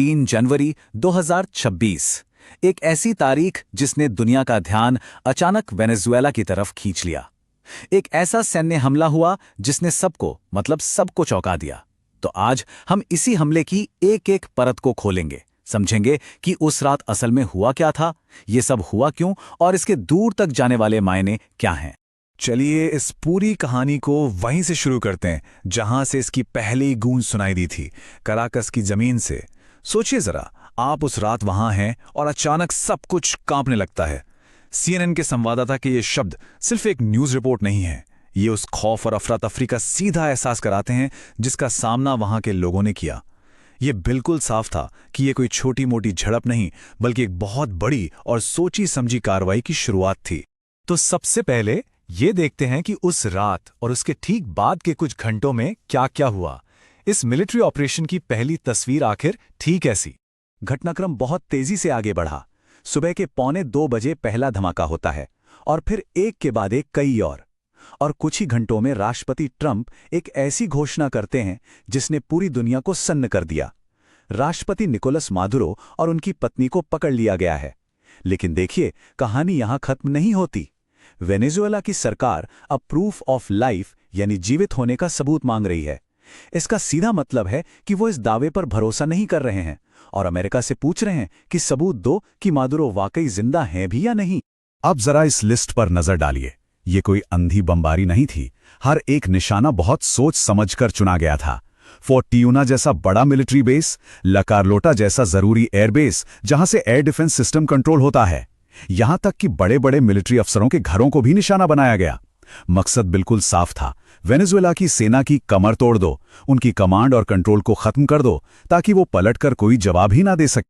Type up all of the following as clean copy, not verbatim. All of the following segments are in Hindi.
3 जनवरी 2026। एक ऐसी तारीख जिसने दुनिया का ध्यान अचानक वेनेजुएला की तरफ खींच लिया। एक ऐसा सैन्य हमला हुआ जिसने सबको चौंका दिया। तो आज हम इसी हमले की एक एक परत को खोलेंगे, समझेंगे कि उस रात असल में हुआ क्या था, ये सब हुआ क्यों और इसके दूर तक जाने वाले मायने क्या हैं। चलिए इस पूरी कहानी को वहीं से शुरू करते हैं जहां से इसकी पहली गूंज सुनाई दी थी, कराकस की जमीन से। सोचिए जरा, आप उस रात वहां हैं और अचानक सब कुछ कांपने लगता है। सीएनएन के संवाददाता के ये शब्द सिर्फ एक न्यूज रिपोर्ट नहीं है, ये उस खौफ और अफरा तफरी का सीधा एहसास कराते हैं जिसका सामना वहां के लोगों ने किया। ये बिल्कुल साफ था कि ये कोई छोटी मोटी झड़प नहीं, बल्कि एक बहुत बड़ी और सोची समझी कार्रवाई की शुरुआत थी। तो सबसे पहले ये देखते हैं कि उस रात और उसके ठीक बाद के कुछ घंटों में क्या क्या हुआ। इस मिलिट्री ऑपरेशन की पहली तस्वीर आखिर थी कैसी। घटनाक्रम बहुत तेजी से आगे बढ़ा। सुबह के 1:45 बजे पहला धमाका होता है और फिर एक के बाद एक कई और कुछ ही घंटों में राष्ट्रपति ट्रंप एक ऐसी घोषणा करते हैं जिसने पूरी दुनिया को सन्न कर दिया। राष्ट्रपति निकोलस मादुरो और उनकी पत्नी को पकड़ लिया गया है। लेकिन देखिए, कहानी यहां खत्म नहीं होती। वेनेजुएला की सरकार अब प्रूफ ऑफ लाइफ यानी जीवित होने का सबूत मांग रही है। इसका सीधा मतलब है कि वो इस दावे पर भरोसा नहीं कर रहे हैं और अमेरिका से पूछ रहे हैं कि सबूत दो कि मादुरो वाकई जिंदा हैं भी या नहीं। अब जरा इस लिस्ट पर नजर डालिए। ये कोई अंधी बमबारी नहीं थी। हर एक निशाना बहुत सोच समझकर चुना गया था। फोर्ट टियूना जैसा बड़ा मिलिट्री बेस, ला कार्लोटा जैसा जरूरी एयरबेस जहां से एयर डिफेंस सिस्टम कंट्रोल होता है, यहां तक कि बड़े बड़े मिलिट्री अफसरों के घरों को भी निशाना बनाया गया। मकसद बिल्कुल साफ था, वेनेजुएला की सेना की कमर तोड़ दो, उनकी कमांड और कंट्रोल को खत्म कर दो ताकि वो पलटकर कोई जवाब ही ना दे सके।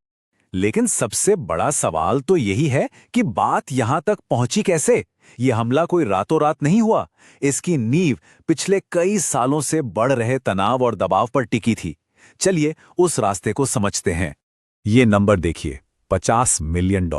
लेकिन सबसे बड़ा सवाल तो यही है कि बात यहां तक पहुंची कैसे। यह हमला कोई रातों रात नहीं हुआ। इसकी नींव पिछले कई सालों से बढ़ रहे तनाव और दबाव पर टिकी थी। चलिए उस रास्ते को समझते हैं। ये नंबर देखिए, $50 मिलियन।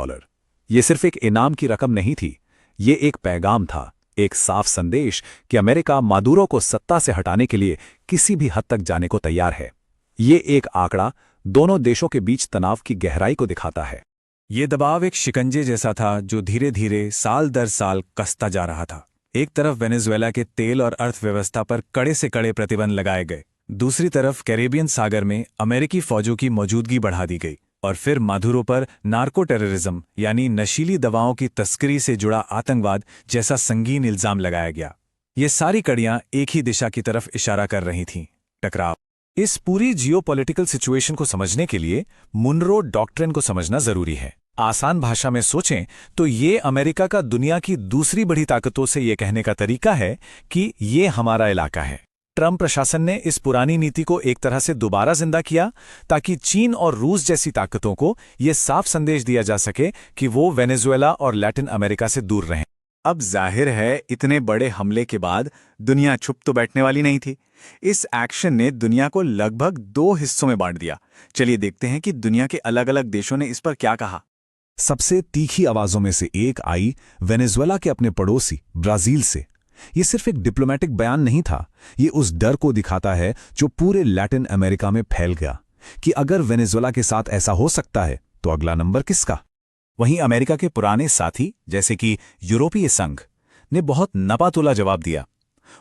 ये सिर्फ एक इनाम की रकम नहीं थी, ये एक पैगाम था, एक साफ संदेश कि अमेरिका मादुरो को सत्ता से हटाने के लिए किसी भी हद तक जाने को तैयार है। ये एक आंकड़ा दोनों देशों के बीच तनाव की गहराई को दिखाता है। ये दबाव एक शिकंजे जैसा था जो धीरे धीरे साल दर साल कसता जा रहा था। एक तरफ वेनेजुएला के तेल और अर्थव्यवस्था पर कड़े से कड़े प्रतिबंध लगाए गए, दूसरी तरफ कैरेबियन सागर में अमेरिकी फौजों की मौजूदगी बढ़ा दी गई और फिर मादुरो पर नार्को टेररिज्म यानी नशीली दवाओं की तस्करी से जुड़ा आतंकवाद जैसा संगीन इल्जाम लगाया गया। ये सारी कड़ियां एक ही दिशा की तरफ इशारा कर रही थीं, टकराव। इस पूरी जियोपॉलिटिकल सिचुएशन को समझने के लिए मुनरो डॉक्ट्रिन को समझना जरूरी है। आसान भाषा में सोचें तो ये अमेरिका का दुनिया की दूसरी बड़ी ताकतों से ये कहने का तरीका है कि ये हमारा इलाका है। ट्रंप प्रशासन ने इस पुरानी नीति को एक तरह से दोबारा जिंदा किया ताकि चीन और रूस जैसी ताकतों को ये साफ संदेश दिया जा सके कि वो वेनेजुएला और लैटिन अमेरिका से दूर रहें। अब जाहिर है, इतने बड़े हमले के बाद दुनिया चुप तो बैठने वाली नहीं थी। इस एक्शन ने दुनिया को लगभग 2 हिस्सों में बांट दिया। चलिए देखते हैं कि दुनिया के अलग अलग देशों ने इस पर क्या कहा। सबसे तीखी आवाजों में से एक आई वेनेजुएला के अपने पड़ोसी ब्राजील से। ये सिर्फ एक डिप्लोमेटिक बयान नहीं था, ये उस डर को दिखाता है जो पूरे लैटिन अमेरिका में फैल गया कि अगर वेनेजुएला के साथ ऐसा हो सकता है तो अगला नंबर किसका। वहीं अमेरिका के पुराने साथी जैसे कि यूरोपीय संघ ने बहुत नपातुला जवाब दिया।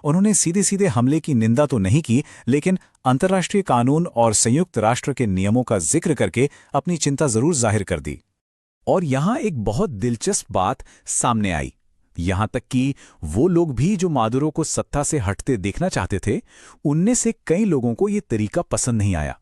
उन्होंने सीधे सीधे हमले की निंदा तो नहीं की, लेकिन अंतर्राष्ट्रीय कानून और संयुक्त राष्ट्र के नियमों का जिक्र करके अपनी चिंता जरूर जाहिर कर दी। और यहां एक बहुत दिलचस्प बात सामने आई। यहां तक कि वो लोग भी जो मादुरो को सत्ता से हटते देखना चाहते थे, उनमें से कई लोगों को ये तरीका पसंद नहीं आया।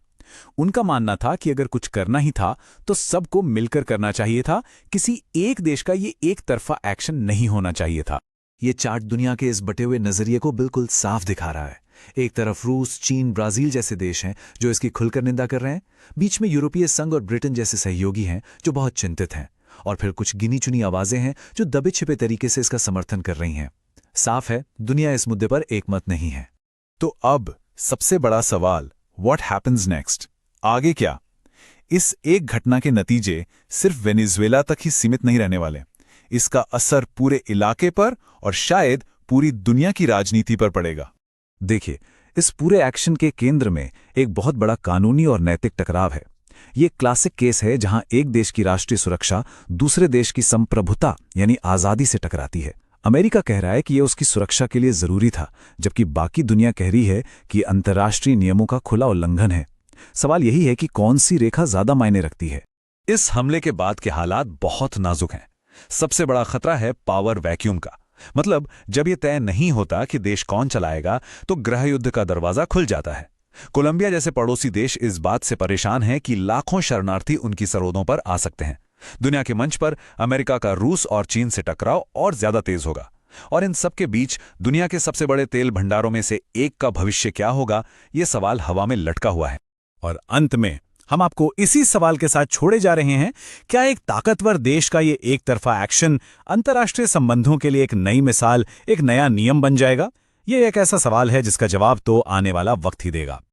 उनका मानना था कि अगर कुछ करना ही था तो सबको मिलकर करना चाहिए था, किसी एक देश का ये एक तरफा एक्शन नहीं होना चाहिए था। ये चार्ट दुनिया के इस बटे हुए नजरिए को बिल्कुल साफ दिखा रहा है। एक तरफ रूस, चीन, ब्राजील जैसे देश हैं जो इसकी खुलकर निंदा कर रहे हैं, बीच में यूरोपीय संघ और ब्रिटेन जैसे सहयोगी हैं जो बहुत चिंतित हैं, और फिर कुछ गिनी चुनी आवाजें हैं जो दबे छिपे तरीके से इसका समर्थन कर रही हैं। साफ है, दुनिया इस मुद्दे पर एकमत नहीं है। तो अब सबसे बड़ा सवाल, व्हाट हैपन्स नेक्स्ट? आगे क्या? इस एक घटना के नतीजे सिर्फ वेनेजुएला तक ही सीमित नहीं रहने वाले। इसका असर पूरे इलाके पर और शायद पूरी दुनिया की राजनीति पर पड़ेगा। देखिए, इस पूरे एक्शन के केंद्र में एक बहुत बड़ा कानूनी और नैतिक टकराव है। ये क्लासिक केस है जहां एक देश की राष्ट्रीय सुरक्षा दूसरे देश की संप्रभुता यानी आज़ादी से टकराती है। अमेरिका कह रहा है कि यह उसकी सुरक्षा के लिए जरूरी था, जबकि बाकी दुनिया कह रही है कि अंतर्राष्ट्रीय नियमों का खुला उल्लंघन है। सवाल यही है कि कौन सी रेखा ज्यादा मायने रखती है। इस हमले के बाद के हालात बहुत नाजुक हैं। सबसे बड़ा खतरा है पावर वैक्यूम का। मतलब जब ये तय नहीं होता कि देश कौन चलाएगा तो गृह युद्ध का दरवाजा खुल जाता है। कोलंबिया जैसे पड़ोसी देश इस बात से परेशान हैं कि लाखों शरणार्थी उनकी सरहदों पर आ सकते हैं। दुनिया के मंच पर अमेरिका का रूस और चीन से टकराव और ज्यादा तेज होगा। और इन सब के बीच दुनिया के सबसे बड़े तेल भंडारों में से एक का भविष्य क्या होगा, ये सवाल हवा में लटका हुआ है। और अंत में हम आपको इसी सवाल के साथ छोड़े जा रहे हैं, क्या एक ताकतवर देश का ये एक तरफा एक्शन अंतर्राष्ट्रीय संबंधों के लिए एक नई मिसाल, एक नया नियम बन जाएगा? ये एक ऐसा सवाल है जिसका जवाब तो आने वाला वक्त ही देगा।